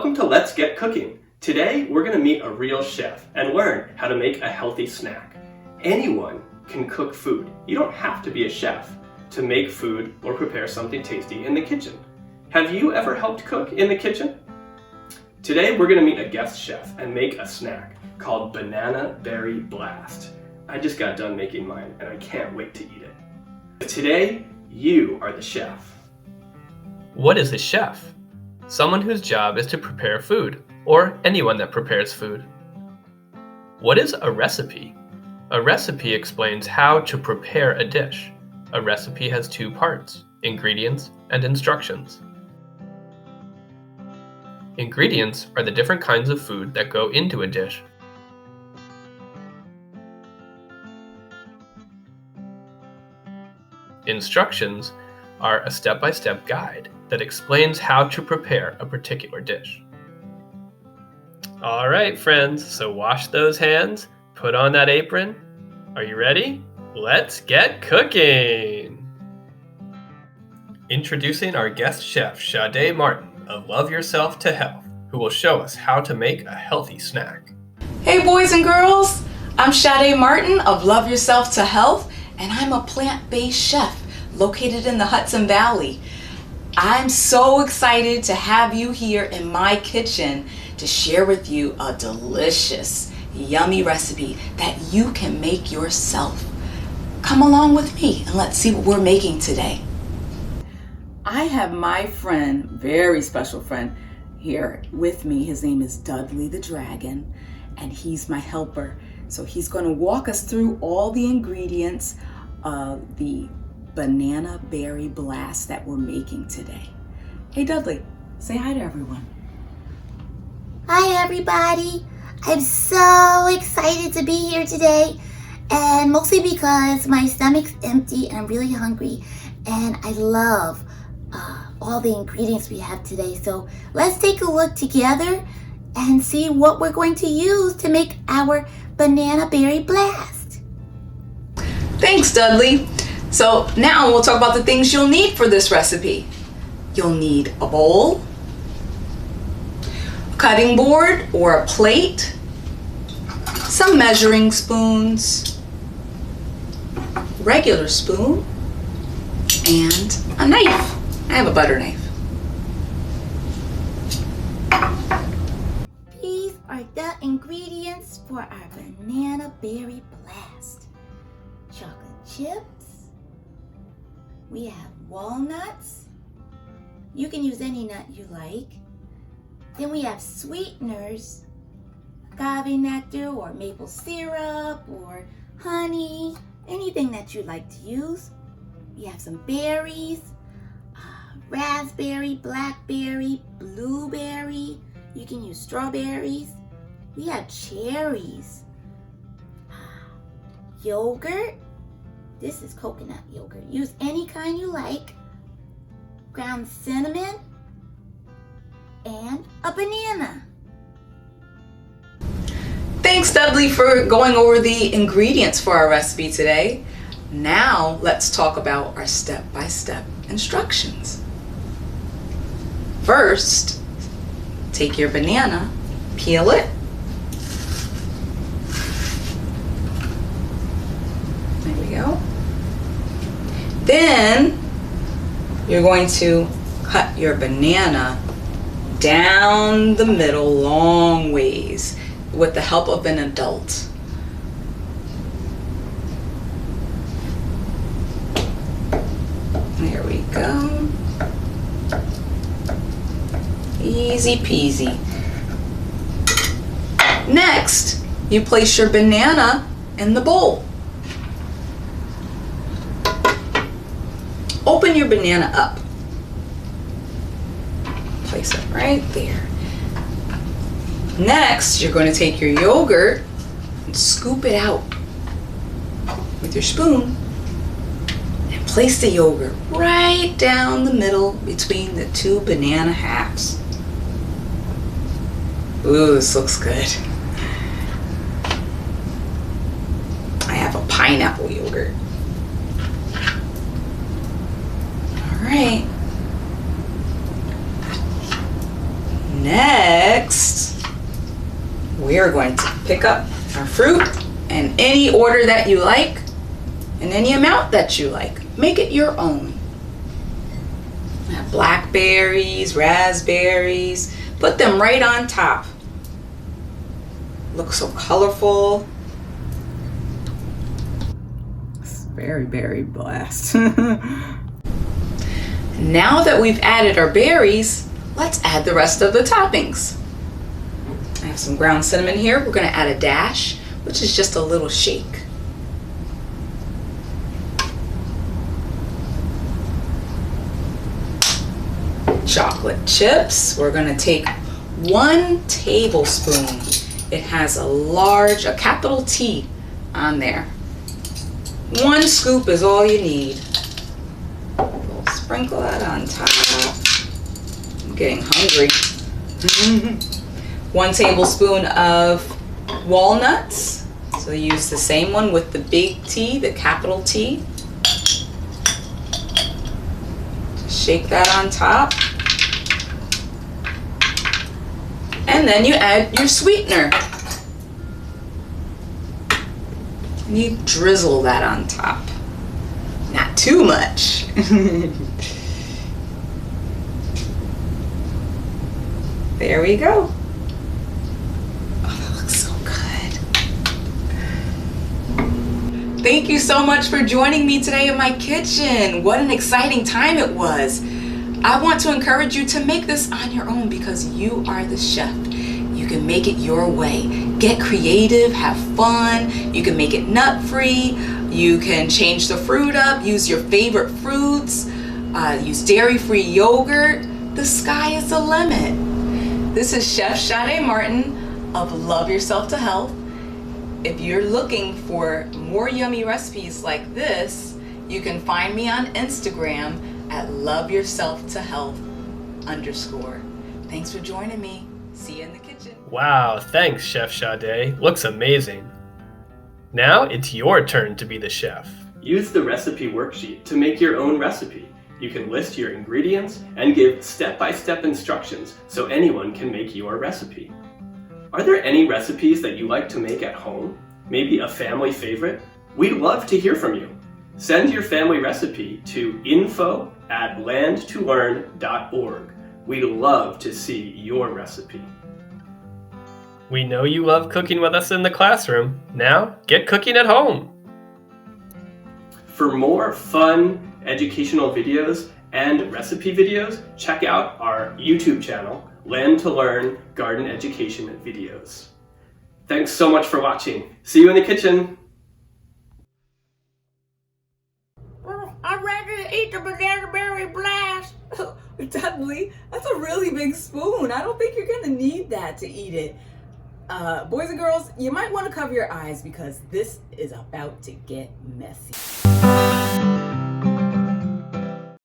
Welcome to Let's Get Cooking. Today we're going to meet a real chef and learn how to make a healthy snack. Anyone can cook food. You don't have to be a chef to make food or prepare something tasty in the kitchen. Have you ever helped cook in the kitchen? Today we're going to meet a guest chef and make a snack called Banana Berry Blast. I just got done making mine and I can't wait to eat it. Today, you are the chef. What is a chef? Someone whose job is to prepare food, or anyone that prepares food. What is a recipe? A recipe explains how to prepare a dish. A recipe has two parts, ingredients and instructions. Ingredients are the different kinds of food that go into a dish. Instructions are a step-by-step guide that explains how to prepare a particular dish. All right, friends, so wash those hands, put on that apron. Are you ready? Let's get cooking! Introducing our guest chef, Shadé Martin of Love Yourself to Health, who will show us how to make a healthy snack. Hey boys and girls, I'm Shadé Martin of Love Yourself to Health, and I'm a plant-based chef located in the Hudson Valley. I'm so excited to have you here in my kitchen to share with you a delicious, yummy recipe that you can make yourself. Come along with me and let's see what we're making today. I have my friend, very special friend, here with me. His name is Dudley the Dragon, and he's my helper. So he's going to walk us through all the ingredients of the Banana Berry Blast that we're making today. Hey Dudley, say hi to everyone. Hi everybody. I'm so excited to be here today, and mostly because my stomach's empty and I'm really hungry, and I love all the ingredients we have today. So let's take a look together and see what we're going to use to make our Banana Berry Blast. Thanks Dudley. So now we'll talk about the things you'll need for this recipe. You'll need a bowl, a cutting board or a plate, some measuring spoons, regular spoon, and a knife. I have a butter knife. These are the ingredients for our Banana Berry Blast. Chocolate chips. We have walnuts. You can use any nut you like. Then we have sweeteners, agave nectar or maple syrup or honey, anything that you like to use. We have some berries, raspberry, blackberry, blueberry. You can use strawberries. We have cherries, yogurt. This is coconut yogurt. Use any kind you like. Ground cinnamon and a banana. Thanks Dudley for going over the ingredients for our recipe today. Now let's talk about our step-by-step instructions. First, take your banana, peel it. There we go. Then you're going to cut your banana down the middle long ways with the help of an adult. There we go. Easy peasy. Next, you place your banana in the bowl. Open your banana up. Place it right there. Next, you're going to take your yogurt and scoop it out with your spoon and place the yogurt right down the middle between the two banana halves. Ooh, this looks good. I have a pineapple yogurt. All right. Next, we are going to pick up our fruit in any order that you like, in any amount that you like. Make it your own. I have blackberries, raspberries. Put them right on top. Looks so colorful. It's very berry blast. Now that we've added our berries, let's add the rest of the toppings. I have some ground cinnamon here. We're going to add a dash, which is just a little shake. Chocolate chips. We're going to take 1 tablespoon. It has a capital T on there. 1 scoop is all you need. We'll sprinkle that on top. I'm getting hungry. 1 tablespoon of walnuts. So use the same one with the big T, the capital T. Just shake that on top. And then you add your sweetener. And you drizzle that on top. Not too much. There we go. Oh, that looks so good. Thank you so much for joining me today in my kitchen. What an exciting time it was. I want to encourage you to make this on your own because you are the chef. You can make it your way. Get creative, have fun. You can make it nut-free. You can change the fruit up, use your favorite fruits, use dairy-free yogurt. The sky is the limit. This is Chef Shadé Martin of Love Yourself to Health. If you're looking for more yummy recipes like this, you can find me on Instagram at loveyourselftohealth_. Thanks for joining me. See you in the kitchen. Wow, thanks, Chef Shadé. Looks amazing. Now it's your turn to be the chef. Use the recipe worksheet to make your own recipe. You can list your ingredients and give step-by-step instructions so anyone can make your recipe. Are there any recipes that you like to make at home? Maybe a family favorite? We'd love to hear from you. Send your family recipe to info@landtolearn.org. We'd love to see your recipe. We know you love cooking with us in the classroom. Now, get cooking at home. For more fun educational videos and recipe videos, check out our YouTube channel, Land to Learn Garden Education Videos. Thanks so much for watching. See you in the kitchen. I'm ready to eat the banana berry blast. Dudley, that's a really big spoon. I don't think you're gonna need that to eat it. Boys and girls, you might want to cover your eyes because this is about to get messy.